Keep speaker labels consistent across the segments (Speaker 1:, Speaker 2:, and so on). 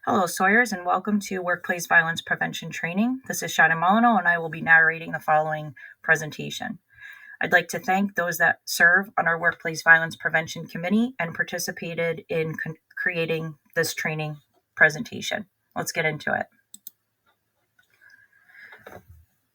Speaker 1: Hello, Sawyers, and welcome to Workplace Violence Prevention Training. This is Shannon Molyneux, and I will be narrating the following presentation. I'd like to thank those that serve on our Workplace Violence Prevention Committee and participated in creating this training presentation. Let's get into it.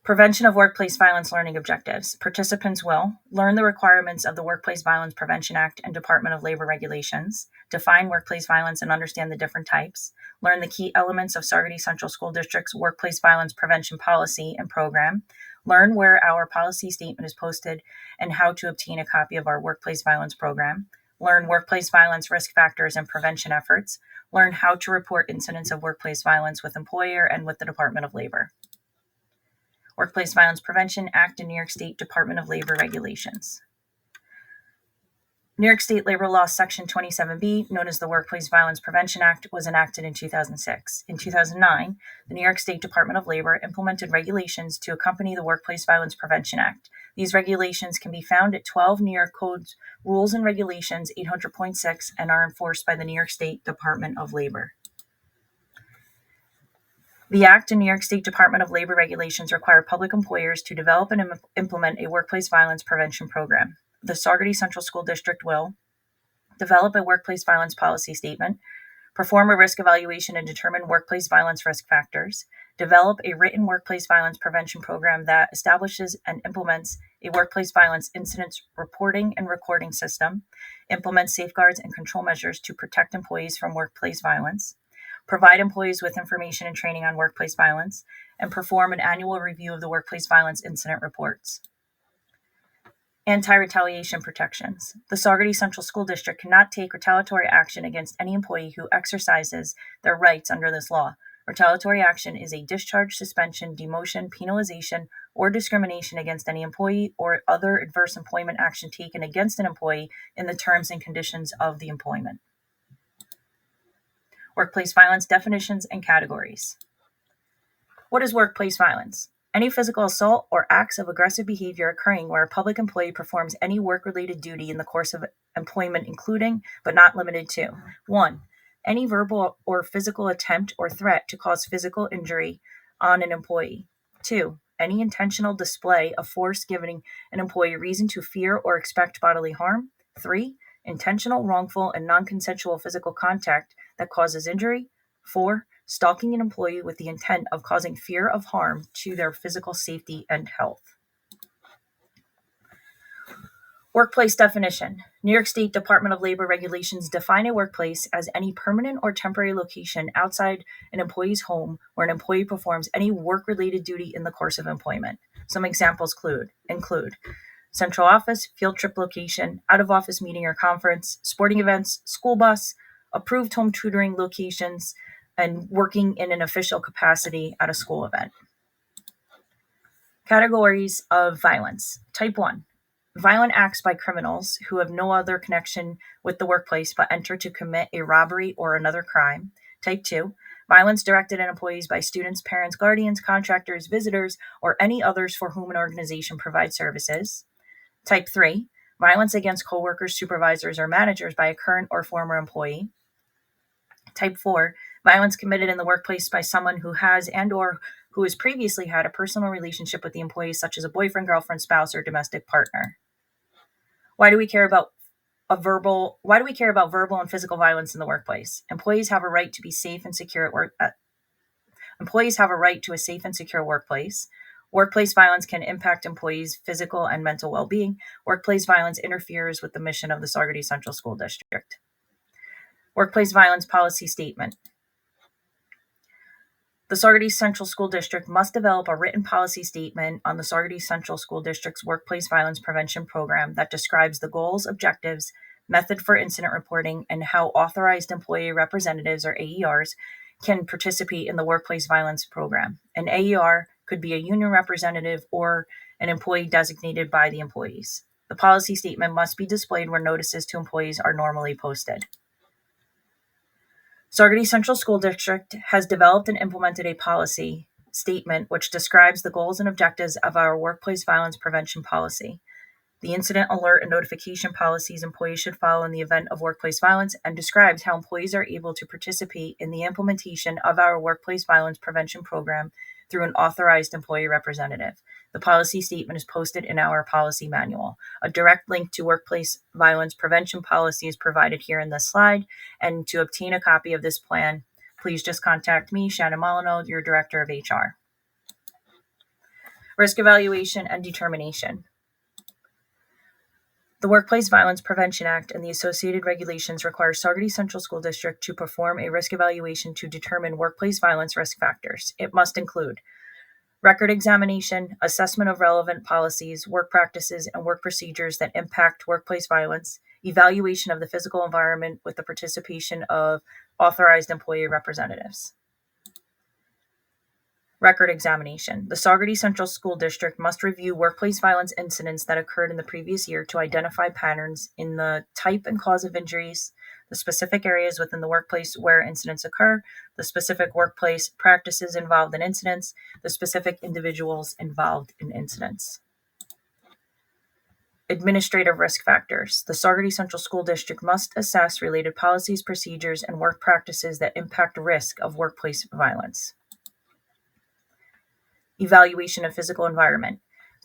Speaker 1: Prevention of workplace violence learning objectives. Participants will learn the requirements of the Workplace Violence Prevention Act and Department of Labor regulations, define workplace violence and understand the different types, learn the key elements of Saugerties Central School District's workplace violence prevention policy and program, learn where our policy statement is posted and how to obtain a copy of our workplace violence program, learn workplace violence risk factors and prevention efforts, learn how to report incidents of workplace violence with employer and with the Department of Labor. Workplace Violence Prevention Act and New York State Department of Labor regulations. New York State Labor Law Section 27B, known as the Workplace Violence Prevention Act, was enacted in 2006. In 2009, the New York State Department of Labor implemented regulations to accompany the Workplace Violence Prevention Act. These regulations can be found at 12 New York Codes Rules and Regulations 800.6 and are enforced by the New York State Department of Labor. The Act and New York State Department of Labor regulations require public employers to develop and implement a workplace violence prevention program. The Saugerties Central School District will develop a workplace violence policy statement, perform a risk evaluation and determine workplace violence risk factors, develop a written workplace violence prevention program that establishes and implements a workplace violence incidents reporting and recording system, implements safeguards and control measures to protect employees from workplace violence, provide employees with information and training on workplace violence, and perform an annual review of the workplace violence incident reports. Anti-retaliation protections. The Saugerties Central School District cannot take retaliatory action against any employee who exercises their rights under this law. Retaliatory action is a discharge, suspension, demotion, penalization, or discrimination against any employee or other adverse employment action taken against an employee in the terms and conditions of the employment. Workplace violence definitions and categories. What is workplace violence? Any physical assault or acts of aggressive behavior occurring where a public employee performs any work-related duty in the course of employment, including, but not limited to, 1. Any verbal or physical attempt or threat to cause physical injury on an employee. 2. Any intentional display of force giving an employee reason to fear or expect bodily harm. 3. Intentional, wrongful, and non-consensual physical contact that causes injury. 4. Stalking an employee with the intent of causing fear of harm to their physical safety and health. Workplace definition. New York State Department of Labor regulations define a workplace as any permanent or temporary location outside an employee's home where an employee performs any work-related duty in the course of employment. Some examples include central office, field trip location, out-of-office meeting or conference, sporting events, school bus, approved home tutoring locations, and working in an official capacity at a school event. Categories of violence. Type 1. Violent acts by criminals who have no other connection with the workplace but enter to commit a robbery or another crime. Type 2. Violence directed at employees by students, parents, guardians, contractors, visitors, or any others for whom an organization provides services. Type 3. Violence against coworkers, supervisors, or managers by a current or former employee. Type 4. Violence committed in the workplace by someone who has and or who has previously had a personal relationship with the employee, such as a boyfriend, girlfriend, spouse, or domestic partner. Why do we care about verbal and physical violence in the workplace? Employees have a right to be safe and secure at work. Employees have a right to a safe and secure workplace. Workplace violence can impact employees' physical and mental well-being. Workplace violence interferes with the mission of the Saugerties Central School District. Workplace violence policy statement. The Saugerties Central School District must develop a written policy statement on the Saugerties Central School District's workplace violence prevention program that describes the goals, objectives, method for incident reporting, and how authorized employee representatives, or AERs, can participate in the workplace violence program. An AER could be a union representative or an employee designated by the employees. The policy statement must be displayed where notices to employees are normally posted. Saugerties Central School District has developed and implemented a policy statement which describes the goals and objectives of our workplace violence prevention policy. the incident alert and notification policies employees should follow in the event of workplace violence, and describes how employees are able to participate in the implementation of our workplace violence prevention program through an authorized employee representative. The policy statement is posted in our policy manual. A direct link to workplace violence prevention policy is provided here in this slide, and to obtain a copy of this plan, please just contact me, Shannon Molyneux, your Director of HR. Risk evaluation and determination. The Workplace Violence Prevention Act and the associated regulations require Saugerties Central School District to perform a risk evaluation to determine workplace violence risk factors. It must include record examination, assessment of relevant policies, work practices, and work procedures that impact workplace violence, evaluation of the physical environment with the participation of authorized employee representatives. Record examination. The Saugerties Central School District must review workplace violence incidents that occurred in the previous year to identify patterns in the type and cause of injuries, the specific areas within the workplace where incidents occur, the specific workplace practices involved in incidents, the specific individuals involved in incidents. Administrative risk factors. The Saugerties Central School District must assess related policies, procedures, and work practices that impact risk of workplace violence. Evaluation of physical environment.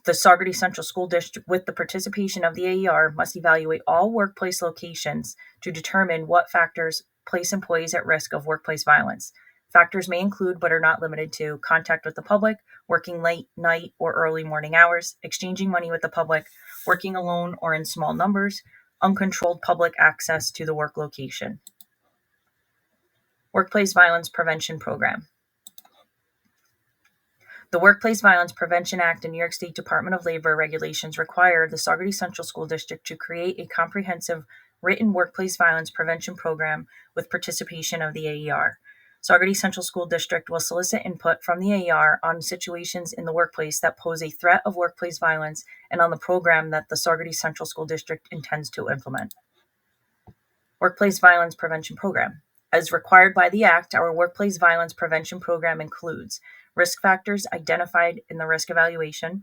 Speaker 1: The Saugerties Central School District, with the participation of the AER, must evaluate all workplace locations to determine what factors place employees at risk of workplace violence. Factors may include, but are not limited to, contact with the public, working late night or early morning hours, exchanging money with the public, working alone or in small numbers, uncontrolled public access to the work location. Workplace Violence Prevention Program. The Workplace Violence Prevention Act and New York State Department of Labor regulations require the Saugerties Central School District to create a comprehensive written workplace violence prevention program with participation of the AER. Saugerties Central School District will solicit input from the AER on situations in the workplace that pose a threat of workplace violence and on the program that the Saugerties Central School District intends to implement. Workplace Violence Prevention Program. As required by the Act, our Workplace Violence Prevention Program includes risk factors identified in the risk evaluation,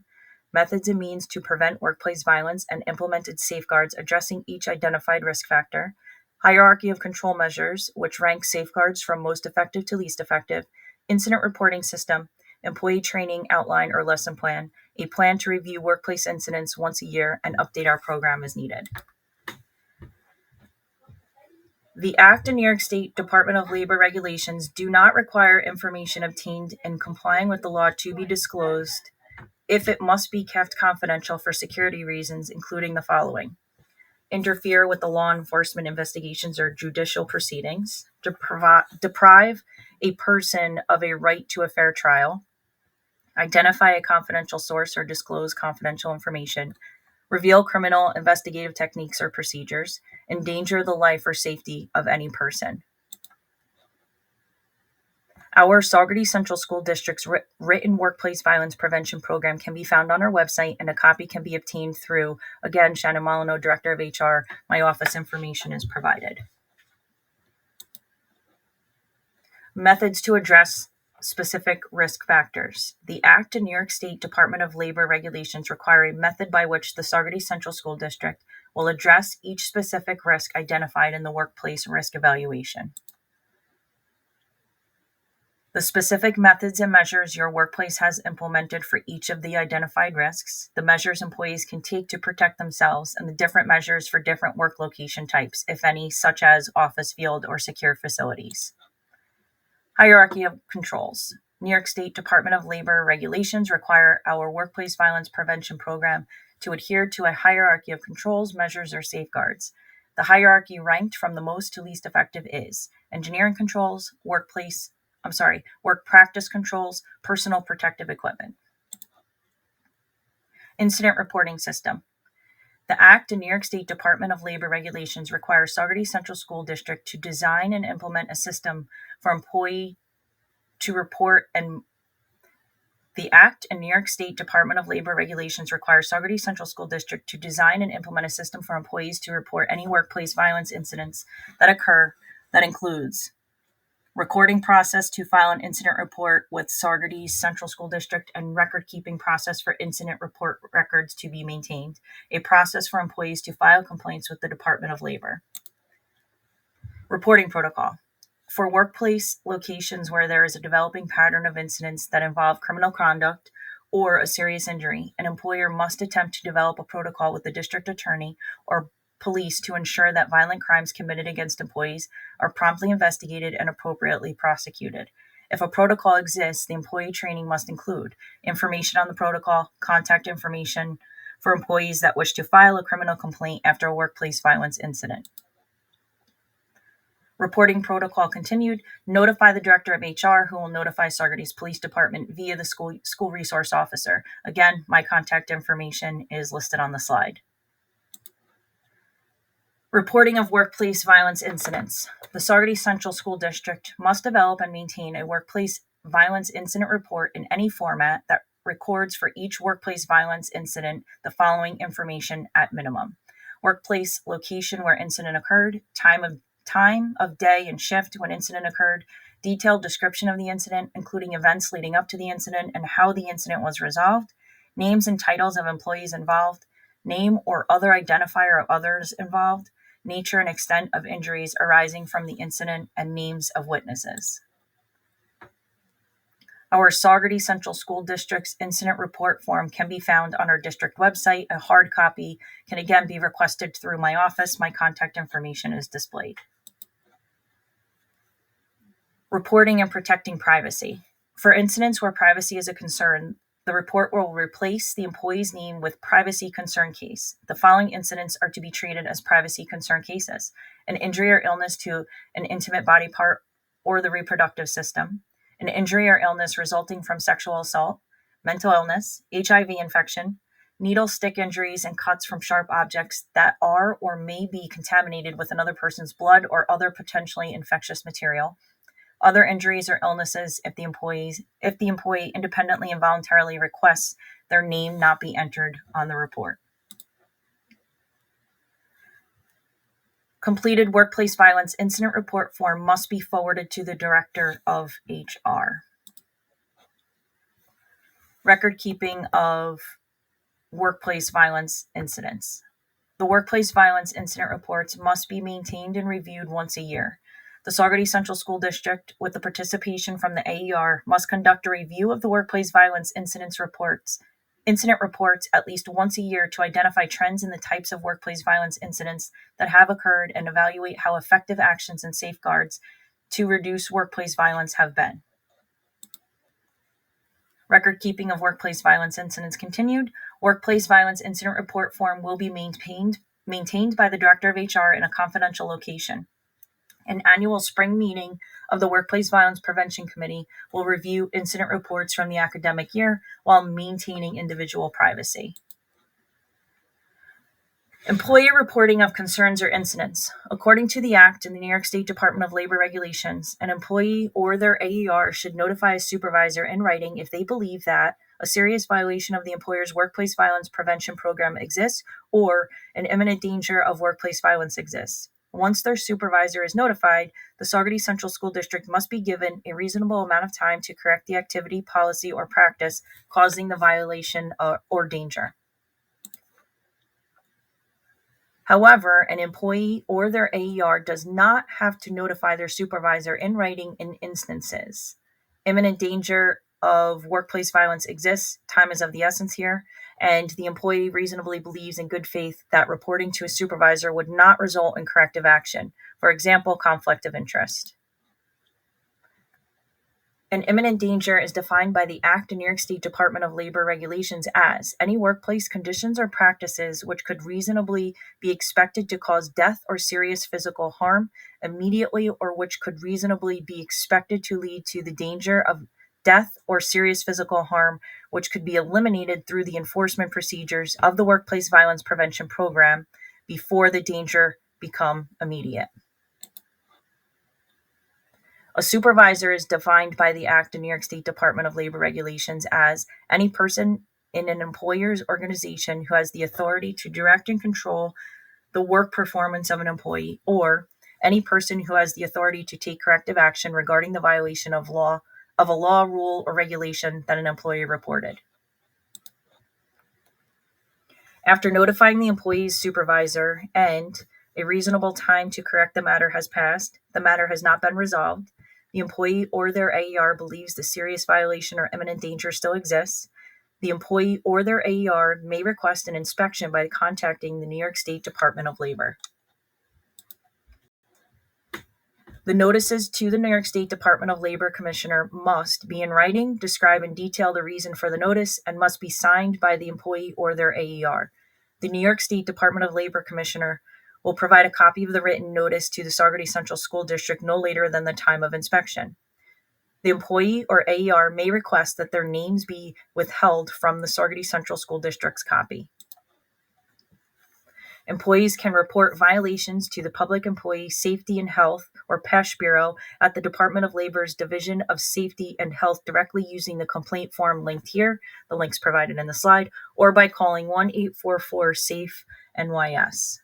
Speaker 1: methods and means to prevent workplace violence and implemented safeguards addressing each identified risk factor, hierarchy of control measures, which ranks safeguards from most effective to least effective, incident reporting system, employee training outline or lesson plan, a plan to review workplace incidents once a year and update our program as needed. The Act and New York State Department of Labor regulations do not require information obtained in complying with the law to be disclosed if it must be kept confidential for security reasons, including the following: interfere with the law enforcement investigations or judicial proceedings, deprive a person of a right to a fair trial, identify a confidential source or disclose confidential information, reveal criminal investigative techniques or procedures, endanger the life or safety of any person. Our Saugerties Central School District's written workplace violence prevention program can be found on our website, and a copy can be obtained through, again, Shannon Molyneux, Director of HR. My office information is provided. Methods to address specific risk factors. The Act and New York State Department of Labor regulations require a method by which the Saugerties Central School District will address each specific risk identified in the workplace risk evaluation. The specific methods and measures your workplace has implemented for each of the identified risks, the measures employees can take to protect themselves, and the different measures for different work location types, if any, such as office, field, or secure facilities. Hierarchy of controls. New York State Department of Labor regulations require our workplace violence prevention program to adhere to a hierarchy of controls, measures, or safeguards. The hierarchy ranked from the most to least effective is engineering controls, work practice controls, personal protective equipment. Incident reporting system. The Act and New York State Department of Labor regulations require Saugerties Central School District to design and implement a system for employee to report and The Act and New York State Department of Labor regulations require Saugerties Central School District to design and implement a system for employees to report any workplace violence incidents that occur that includes recording process to file an incident report with Saugerties Central School District, and record-keeping process for incident report records to be maintained, a process for employees to file complaints with the Department of Labor. Reporting protocol. For workplace locations where there is a developing pattern of incidents that involve criminal conduct or a serious injury, an employer must attempt to develop a protocol with the district attorney or police to ensure that violent crimes committed against employees are promptly investigated and appropriately prosecuted. If a protocol exists, the employee training must include information on the protocol, contact information for employees that wish to file a criminal complaint after a workplace violence incident. Reporting protocol continued. Notify the director of HR, who will notify Saugerties Police Department via the school resource officer. Again, my contact information is listed on the slide. Reporting of workplace violence incidents. The Saugerties Central School District must develop and maintain a workplace violence incident report in any format that records for each workplace violence incident the following information at minimum: workplace location where incident occurred, time of day and shift when incident occurred, detailed description of the incident, including events leading up to the incident and how the incident was resolved, names and titles of employees involved, name or other identifier of others involved, nature and extent of injuries arising from the incident, and names of witnesses. Our Saugerties Central School District's incident report form can be found on our district website. A hard copy can again be requested through my office. My contact information is displayed. Reporting and protecting privacy. For incidents where privacy is a concern, the report will replace the employee's name with privacy concern case. The following incidents are to be treated as privacy concern cases: an injury or illness to an intimate body part or the reproductive system, an injury or illness resulting from sexual assault, mental illness, HIV infection, needle stick injuries and cuts from sharp objects that are or may be contaminated with another person's blood or other potentially infectious material, other injuries or illnesses if the employee independently and voluntarily requests their name not be entered on the report. Completed workplace violence incident report form must be forwarded to the director of HR. Record keeping of workplace violence incidents. The workplace violence incident reports must be maintained and reviewed once a year. The Saugerties Central School District, with the participation from the AER, must conduct a review of the workplace violence incident reports at least once a year to identify trends in the types of workplace violence incidents that have occurred and evaluate how effective actions and safeguards to reduce workplace violence have been. Record keeping of workplace violence incidents continued. Workplace violence incident report form will be maintained by the director of HR in a confidential location. An annual spring meeting of the Workplace Violence Prevention Committee will review incident reports from the academic year while maintaining individual privacy. Employee reporting of concerns or incidents. According to the Act and the New York State Department of Labor regulations, an employee or their AER should notify a supervisor in writing if they believe that a serious violation of the employer's workplace violence prevention program exists or an imminent danger of workplace violence exists. Once their supervisor is notified, the Saugerties Central School District must be given a reasonable amount of time to correct the activity, policy, or practice causing the violation or danger. However, an employee or their AER does not have to notify their supervisor in writing in instances. Imminent danger of workplace violence exists, time is of the essence here, and the employee reasonably believes in good faith that reporting to a supervisor would not result in corrective action, for example, conflict of interest. An imminent danger is defined by the Act and New York State Department of Labor regulations as any workplace conditions or practices which could reasonably be expected to cause death or serious physical harm immediately, or which could reasonably be expected to lead to the danger of death or serious physical harm, which could be eliminated through the enforcement procedures of the Workplace Violence Prevention Program before the danger become immediate. A supervisor is defined by the Act and New York State Department of Labor regulations as any person in an employer's organization who has the authority to direct and control the work performance of an employee, or any person who has the authority to take corrective action regarding the violation of a law, rule, or regulation that an employee reported. After notifying the employee's supervisor and a reasonable time to correct the matter has passed, the matter has not been resolved, the employee or their AER believes the serious violation or imminent danger still exists, the employee or their AER may request an inspection by contacting the New York State Department of Labor. The notices to the New York State Department of Labor Commissioner must be in writing, describe in detail the reason for the notice, and must be signed by the employee or their AER. The New York State Department of Labor Commissioner will provide a copy of the written notice to the Saugerties Central School District no later than the time of inspection. The employee or AER may request that their names be withheld from the Saugerties Central School District's copy. Employees can report violations to the Public Employee Safety and Health, or PESH Bureau, at the Department of Labor's Division of Safety and Health directly using the complaint form linked here, the links provided in the slide, or by calling 1-844-SAFE-NYS.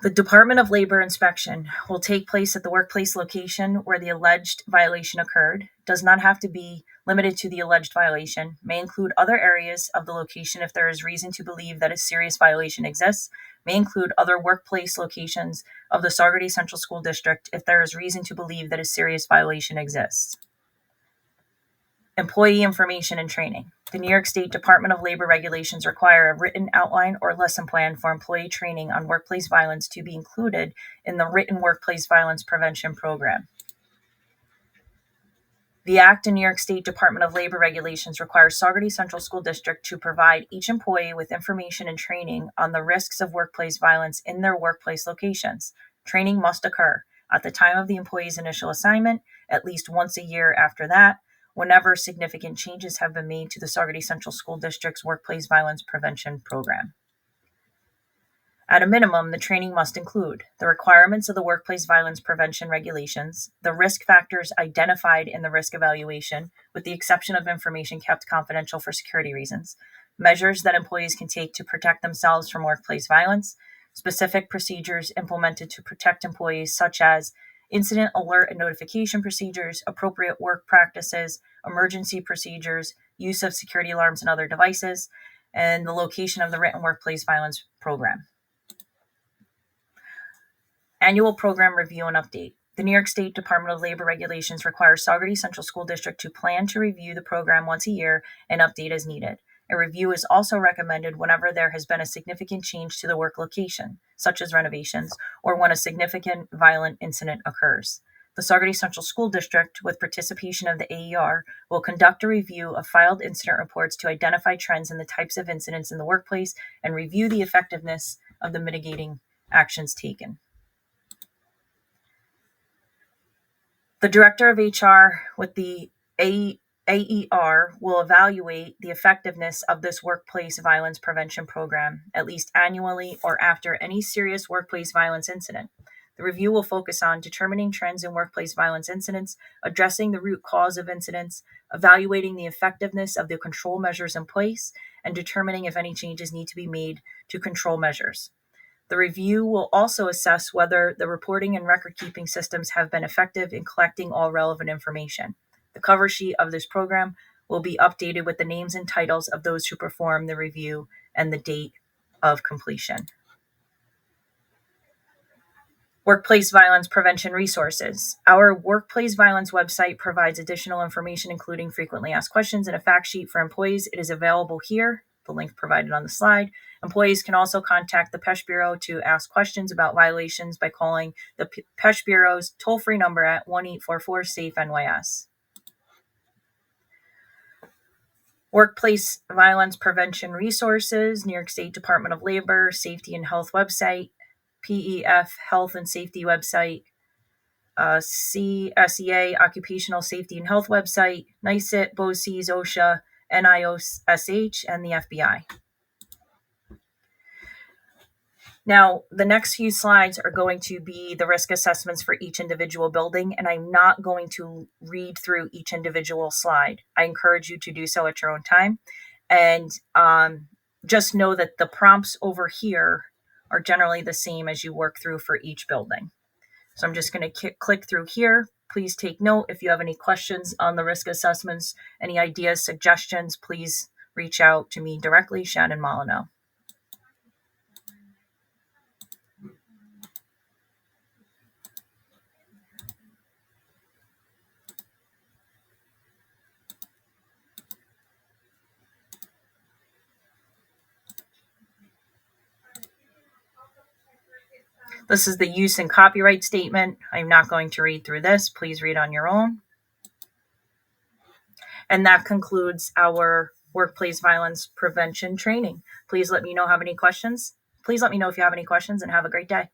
Speaker 1: The Department of Labor inspection will take place at the workplace location where the alleged violation occurred, does not have to be limited to the alleged violation, may include other areas of the location if there is reason to believe that a serious violation exists, may include other workplace locations of the Saugerties Central School District if there is reason to believe that a serious violation exists. Employee information and training. The New York State Department of Labor regulations require a written outline or lesson plan for employee training on workplace violence to be included in the written workplace violence prevention program. The Act and New York State Department of Labor regulations require Saugerties Central School District to provide each employee with information and training on the risks of workplace violence in their workplace locations. Training must occur at the time of the employee's initial assignment, at least once a year after that, whenever significant changes have been made to the Saugerties Central School District's workplace violence prevention program. At a minimum, the training must include the requirements of the workplace violence prevention regulations, the risk factors identified in the risk evaluation, with the exception of information kept confidential for security reasons, measures that employees can take to protect themselves from workplace violence, specific procedures implemented to protect employees such as incident alert and notification procedures, appropriate work practices, emergency procedures, use of security alarms and other devices, and the location of the written workplace violence program. Annual program review and update. The New York State Department of Labor regulations require Saugerties Central School District to plan to review the program once a year and update as needed. A review is also recommended whenever there has been a significant change to the work location, such as renovations, or when a significant violent incident occurs. The Saugerties Central School District, with participation of the AER, will conduct a review of filed incident reports to identify trends in the types of incidents in the workplace and review the effectiveness of the mitigating actions taken. The Director of HR with the AER will evaluate the effectiveness of this workplace violence prevention program, at least annually or after any serious workplace violence incident. The review will focus on determining trends in workplace violence incidents, addressing the root cause of incidents, evaluating the effectiveness of the control measures in place, and determining if any changes need to be made to control measures. The review will also assess whether the reporting and record-keeping systems have been effective in collecting all relevant information. The cover sheet of this program will be updated with the names and titles of those who perform the review and the date of completion. Workplace violence prevention resources. Our workplace violence website provides additional information, including frequently asked questions and a fact sheet for employees. It is available here, the link provided on the slide. Employees can also contact the PESH Bureau to ask questions about violations by calling the PESH Bureau's toll-free number at 1-844-SAFE-NYS. Workplace violence prevention resources, New York State Department of Labor, Safety and Health website, PEF Health and Safety website, CSEA Occupational Safety and Health website, NICET, BOCES, OSHA, NIOSH, and the FBI. Now, the next few slides are going to be the risk assessments for each individual building, and I'm not going to read through each individual slide. I encourage you to do so at your own time. And just know that the prompts over here are generally the same as you work through for each building. So I'm just going to click through here. Please take note if you have any questions on the risk assessments, any ideas, suggestions, please reach out to me directly, Shannon Molyneux. This is the use and copyright statement. I'm not going to read through this. Please read on your own. And that concludes our workplace violence prevention training. Please let me know if you have any questions, and have a great day.